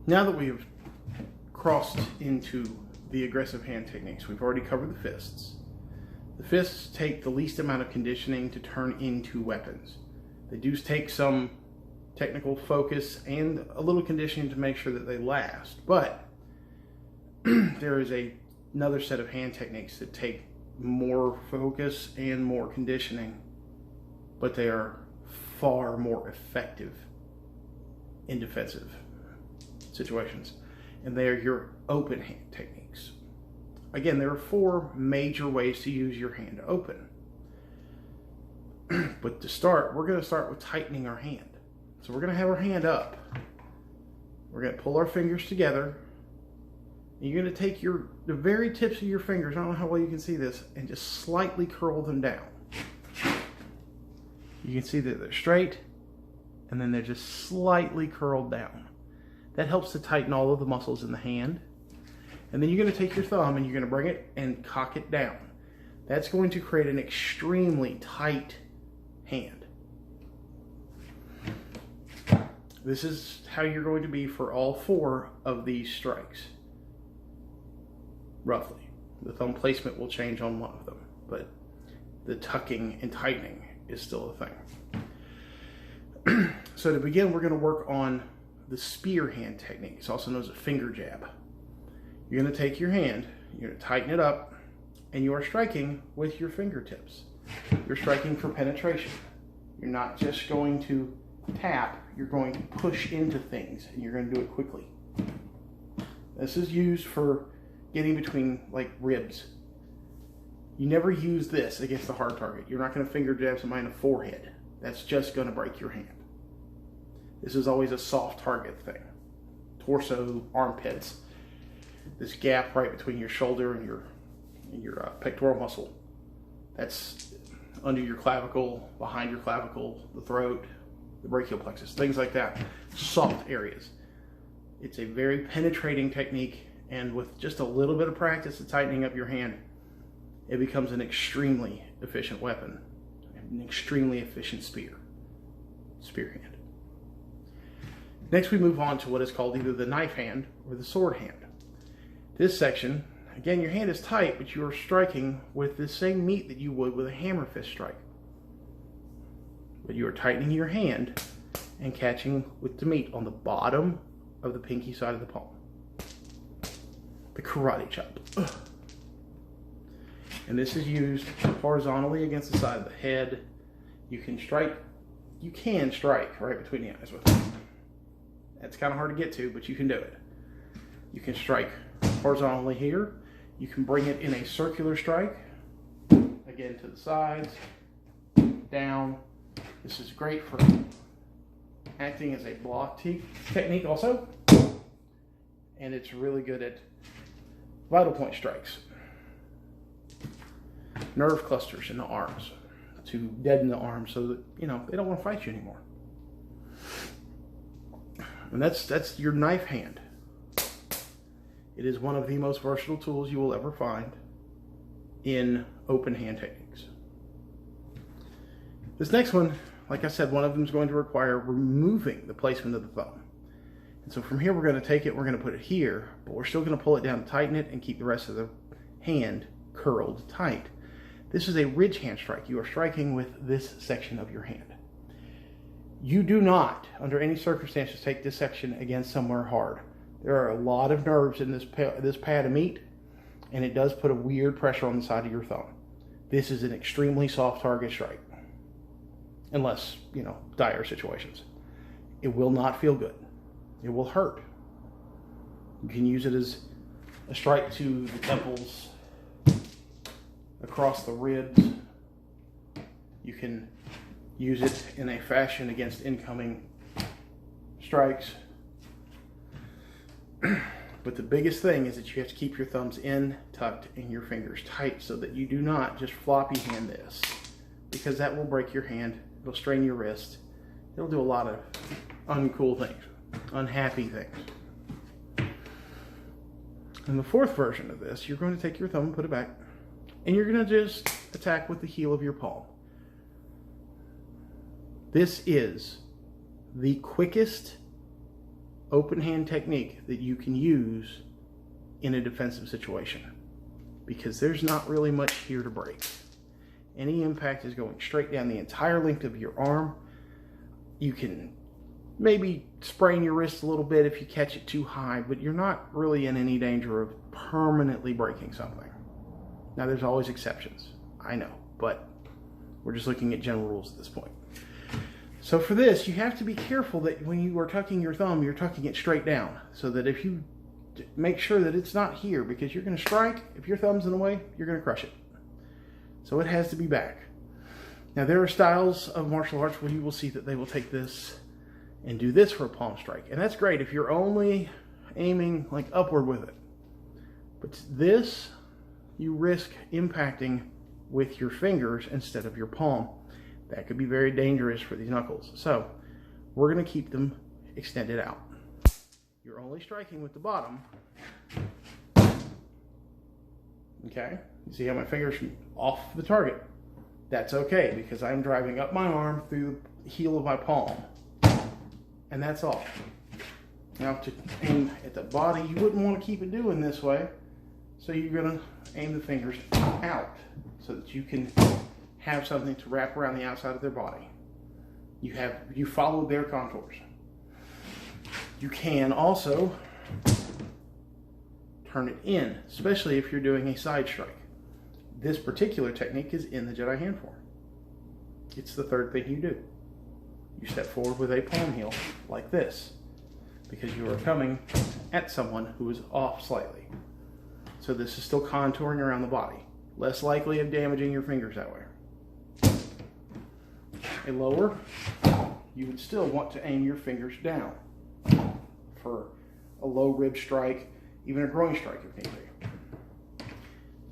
Now that we've crossed into the aggressive hand techniques, we've already covered the fists. The fists take the least amount of conditioning to turn into weapons. They do take some technical focus and a little conditioning to make sure that they last, but there is another set of hand techniques that take more focus and more conditioning, but they are far more effective in defensive situations, and they are your open hand techniques. Again, there are 4 major ways to use your hand to open. But to start, we're going to start with tightening our hand. So we're going to have our hand up. We're going to pull our fingers together. And you're going to take the very tips of your fingers, I don't know how well you can see this, and just slightly curl them down. You can see that they're straight, and then they're just slightly curled down. That helps to tighten all of the muscles in the hand. And then you're going to take your thumb and you're going to bring it and cock it down. That's going to create an extremely tight hand. This is how you're going to be for all 4 of these strikes. Roughly. The thumb placement will change on one of them, but the tucking and tightening is still a thing. So to begin, we're going to work on the spear hand technique. It's also known as a finger jab. You're going to take your hand, you're going to tighten it up, and you are striking with your fingertips. You're striking for penetration. You're not just going to tap, you're going to push into things, and you're going to do it quickly. This is used for getting between like ribs. You never use this against a hard target. You're not going to finger jab somebody in the forehead. That's just going to break your hand. This is always a soft target thing. Torso, armpits. This gap right between your shoulder and your pectoral muscle. That's under your clavicle, behind your clavicle, the throat, the brachial plexus, things like that. Soft areas. It's a very penetrating technique, and with just a little bit of practice of tightening up your hand, it becomes an extremely efficient weapon, an extremely efficient spear hand. Next, we move on to what is called either the knife hand or the sword hand. This section, again, your hand is tight, but you are striking with the same meat that you would with a hammer fist strike. But you are tightening your hand and catching with the meat on the bottom of the pinky side of the palm. The karate chop. Ugh. And this is used horizontally against the side of the head. You can strike right between the eyes with it. That's kind of hard to get to, but you can do it. You can strike horizontally here. You can bring it in a circular strike, again to the sides, down. This is great for acting as a block technique also, and it's really good at vital point strikes, nerve clusters in the arms, to deaden the arms so that they don't want to fight you anymore. And that's your knife hand. It is one of the most versatile tools you will ever find in open hand techniques. This next one, like I said, one of them is going to require removing the placement of the thumb. And so from here, we're going to take it, we're going to put it here, but we're still going to pull it down, tighten it, and keep the rest of the hand curled tight. This is a ridge hand strike. You are striking with this section of your hand. You do not, under any circumstances, take this section against somewhere hard. There are a lot of nerves in this pad of meat, and it does put a weird pressure on the side of your thumb. This is an extremely soft target strike, unless, dire situations. It will not feel good. It will hurt. You can use it as a strike to the temples, across the ribs. You can use it in a fashion against incoming strikes. But the biggest thing is that you have to keep your thumbs in, tucked, and your fingers tight so that you do not just floppy hand this, because that will break your hand. It'll strain your wrist. It'll do a lot of uncool things, unhappy things. In the fourth version of this, you're going to take your thumb and put it back, and you're going to just attack with the heel of your palm. This is the quickest open hand technique that you can use in a defensive situation, because there's not really much here to break. Any impact is going straight down the entire length of your arm. You can maybe sprain your wrist a little bit if you catch it too high, but you're not really in any danger of permanently breaking something. Now, there's always exceptions, I know, but we're just looking at general rules at this point. So for this, you have to be careful that when you are tucking your thumb, you're tucking it straight down, so that if you make sure that it's not here, because you're going to strike, if your thumb's in the way, you're going to crush it. So it has to be back. Now, there are styles of martial arts where you will see that they will take this and do this for a palm strike. And that's great if you're only aiming like upward with it. But this, you risk impacting with your fingers instead of your palm. That could be very dangerous for these knuckles. So we're going to keep them extended out. You're only striking with the bottom. Okay, you see how my fingers are off the target? That's okay, because I'm driving up my arm through the heel of my palm. And that's all. Now, to aim at the body, you wouldn't want to keep it doing this way. So you're going to aim the fingers out so that you can have something to wrap around the outside of their body. You follow their contours. You can also turn it in, especially if you're doing a side strike. This particular technique is in the Jedi hand form. It's the third thing you do. You step forward with a palm heel like this, because you are coming at someone who is off slightly. So this is still contouring around the body. Less likely of damaging your fingers that way. A lower, you would still want to aim your fingers down for a low rib strike, even a groin strike if need be.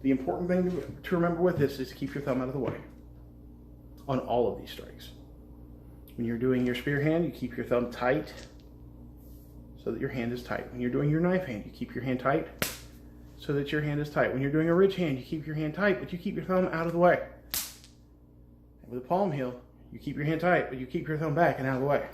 The important thing to remember with this is to keep your thumb out of the way on all of these strikes. When you're doing your spear hand, you keep your thumb tight so that your hand is tight. When you're doing your knife hand, you keep your hand tight so that your hand is tight. When you're doing a ridge hand, you keep your hand tight, but you keep your thumb out of the way. And with a palm heel, you keep your hand tight, but you keep your thumb back and out of the way.